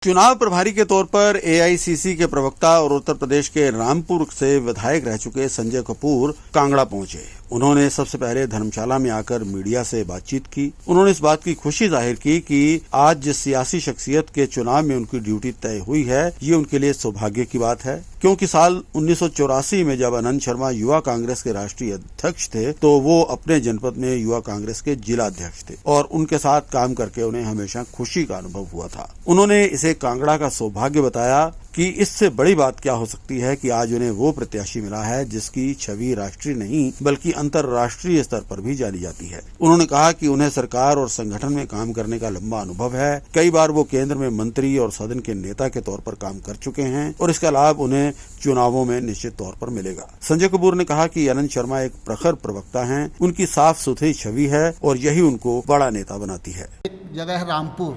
चुनाव प्रभारी के तौर पर एआईसीसी के प्रवक्ता और उत्तर प्रदेश के रामपुर से विधायक रह चुके संजय कपूर कांगड़ा पहुंचे। उन्होंने सबसे पहले धर्मशाला में आकर मीडिया से बातचीत की। उन्होंने इस बात की खुशी जाहिर की कि आज जिस सियासी शख्सियत के चुनाव में उनकी ड्यूटी तय हुई है, ये उनके लिए सौभाग्य की बात है, क्योंकि साल 1984 में जब आनंद शर्मा युवा कांग्रेस के राष्ट्रीय अध्यक्ष थे तो वो अपने जनपद में युवा कांग्रेस के जिला अध्यक्ष थे और उनके साथ काम करके उन्हें हमेशा खुशी का अनुभव हुआ था। उन्होंने इसे कांगड़ा का सौभाग्य बताया कि इससे बड़ी बात क्या हो सकती है कि आज उन्हें वो प्रत्याशी मिला है जिसकी छवि राष्ट्रीय नहीं बल्कि अंतर्राष्ट्रीय स्तर पर भी जानी जाती है। उन्होंने कहा कि उन्हें सरकार और संगठन में काम करने का लंबा अनुभव है। कई बार वो केंद्र में मंत्री और सदन के नेता के तौर पर काम कर चुके हैं और इसका लाभ उन्हें चुनावों में निश्चित तौर पर मिलेगा। संजय कपूर ने कहा कि आनंद शर्मा एक प्रखर प्रवक्ता हैं, उनकी साफ सुथरी छवि है और यही उनको बड़ा नेता बनाती है। एक जगह है रामपुर,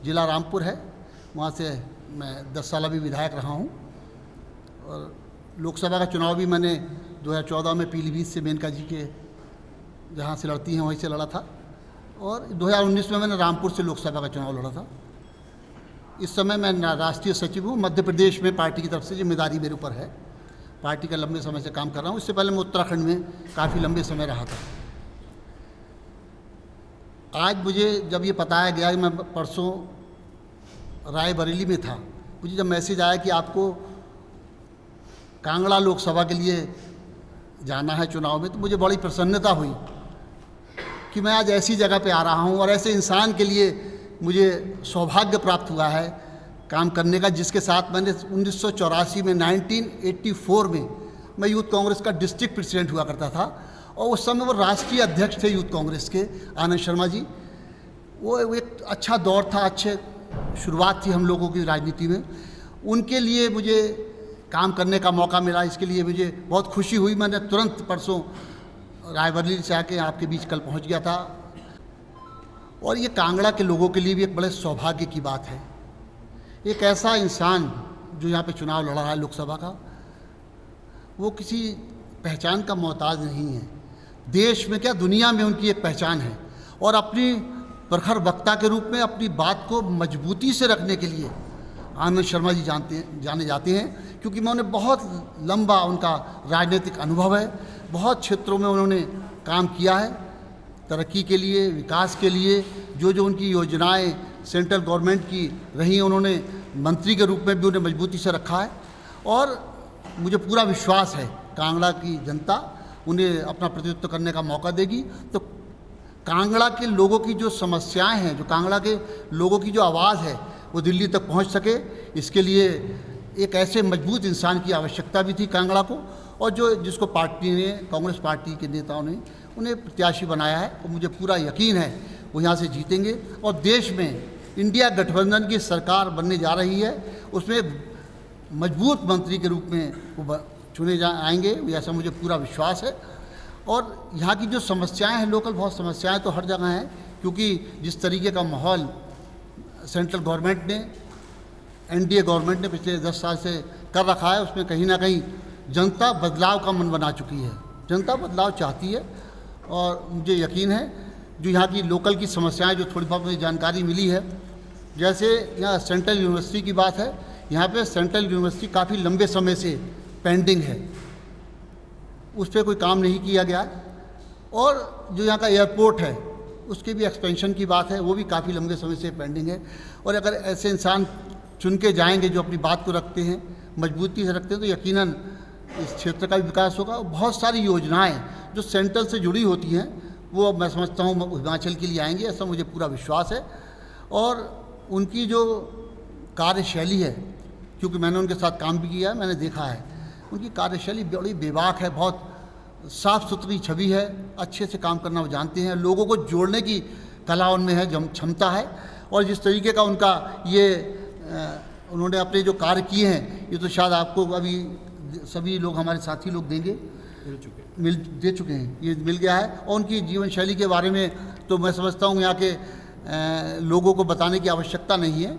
जिला रामपुर है, वहाँ से मैं 10 साल अभी विधायक रहा हूँ और लोकसभा का चुनाव भी मैंने 2014 में पीलीभीत से मेनका जी के जहाँ से लड़ती हैं वहीं से लड़ा था और 2019 में मैंने रामपुर से लोकसभा का चुनाव लड़ा था। इस समय मैं राष्ट्रीय सचिव हूँ। मध्य प्रदेश में पार्टी की तरफ से जिम्मेदारी मेरे ऊपर है। पार्टी का लंबे समय से काम कर रहा हूँ। इससे पहले मैं उत्तराखंड में काफ़ी लंबे समय रहा था। आज मुझे जब ये बताया गया कि मैं परसों रायबरेली में था, मुझे जब मैसेज आया कि आपको कांगड़ा लोकसभा के लिए जाना है चुनाव में, तो मुझे बड़ी प्रसन्नता हुई कि मैं आज ऐसी जगह पे आ रहा हूँ और ऐसे इंसान के लिए मुझे सौभाग्य प्राप्त हुआ है काम करने का, जिसके साथ मैंने 1984 में 1984 में मैं यूथ कांग्रेस का डिस्ट्रिक्ट प्रेसिडेंट हुआ करता था और उस समय वो राष्ट्रीय अध्यक्ष थे यूथ कांग्रेस के, आनंद शर्मा जी। वो एक अच्छा दौर था, अच्छे शुरुआत थी हम लोगों की राजनीति में। उनके लिए मुझे काम करने का मौका मिला, इसके लिए मुझे बहुत खुशी हुई। मैंने तुरंत परसों रायबरेली से आके आपके बीच कल पहुंच गया था और ये कांगड़ा के लोगों के लिए भी एक बड़े सौभाग्य की बात है। एक ऐसा इंसान जो यहाँ पे चुनाव लड़ रहा है लोकसभा का, वो किसी पहचान का मोहताज नहीं है। देश में क्या दुनिया में उनकी एक पहचान है और अपनी प्रखर वक्ता के रूप में अपनी बात को मजबूती से रखने के लिए आनंद शर्मा जी जाने जाते हैं, क्योंकि मैं उन्हें बहुत लंबा उनका राजनीतिक अनुभव है। बहुत क्षेत्रों में उन्होंने काम किया है, तरक्की के लिए, विकास के लिए। जो उनकी योजनाएं सेंट्रल गवर्नमेंट की रही, उन्होंने मंत्री के रूप में भी उन्हें मजबूती से रखा है और मुझे पूरा विश्वास है कांगड़ा की जनता उन्हें अपना प्रतिनिधित्व करने का मौका देगी। तो कांगड़ा के लोगों की जो समस्याएं हैं, जो कांगड़ा के लोगों की जो आवाज़ है वो दिल्ली तक पहुंच सके, इसके लिए एक ऐसे मजबूत इंसान की आवश्यकता भी थी कांगड़ा को, और जिसको पार्टी ने, कांग्रेस पार्टी के नेताओं ने उन्हें प्रत्याशी बनाया है। और मुझे पूरा यकीन है वो यहाँ से जीतेंगे और देश में इंडिया गठबंधन की सरकार बनने जा रही है, उसमें मजबूत मंत्री के रूप में वो चुने आएंगे, ऐसा मुझे पूरा विश्वास है। और यहाँ की जो समस्याएं हैं, लोकल बहुत समस्याएं तो हर जगह हैं, क्योंकि जिस तरीके का माहौल सेंट्रल गवर्नमेंट ने, एनडीए गवर्नमेंट ने पिछले 10 साल से कर रखा है, उसमें कहीं ना कहीं जनता बदलाव का मन बना चुकी है। जनता बदलाव चाहती है और मुझे यकीन है जो यहाँ की लोकल की समस्याएं, जो थोड़ी बहुत मुझे जानकारी मिली है, जैसे यहाँ सेंट्रल यूनिवर्सिटी की बात है, यहाँ पे सेंट्रल यूनिवर्सिटी काफ़ी लंबे समय से पेंडिंग है, उस पर कोई काम नहीं किया गया। और जो यहाँ का एयरपोर्ट है उसके भी एक्सपेंशन की बात है, वो भी काफ़ी लंबे समय से पेंडिंग है। और अगर ऐसे इंसान चुन के जाएंगे जो अपनी बात को रखते हैं, मजबूती से रखते हैं, तो यकीनन इस क्षेत्र का भी विकास होगा। और बहुत सारी योजनाएं जो सेंट्रल से जुड़ी होती हैं वो मैं समझता हूँ हिमाचल के लिए आएंगी, ऐसा मुझे पूरा विश्वास है। और उनकी जो कार्यशैली है, क्योंकि मैंने उनके साथ काम भी किया है, मैंने देखा है उनकी कार्यशैली बड़ी बेबाक है, बहुत साफ़ सुथरी छवि है, अच्छे से काम करना वो जानते हैं, लोगों को जोड़ने की कला उनमें है, क्षमता है। और जिस तरीके का उनका ये उन्होंने अपने जो कार्य किए हैं, ये तो शायद आपको अभी सभी लोग, हमारे साथी लोग देंगे, दे चुके हैं, ये मिल गया है। और उनकी जीवन शैली के बारे में तो मैं समझता हूँ यहाँ के लोगों को बताने की आवश्यकता नहीं है।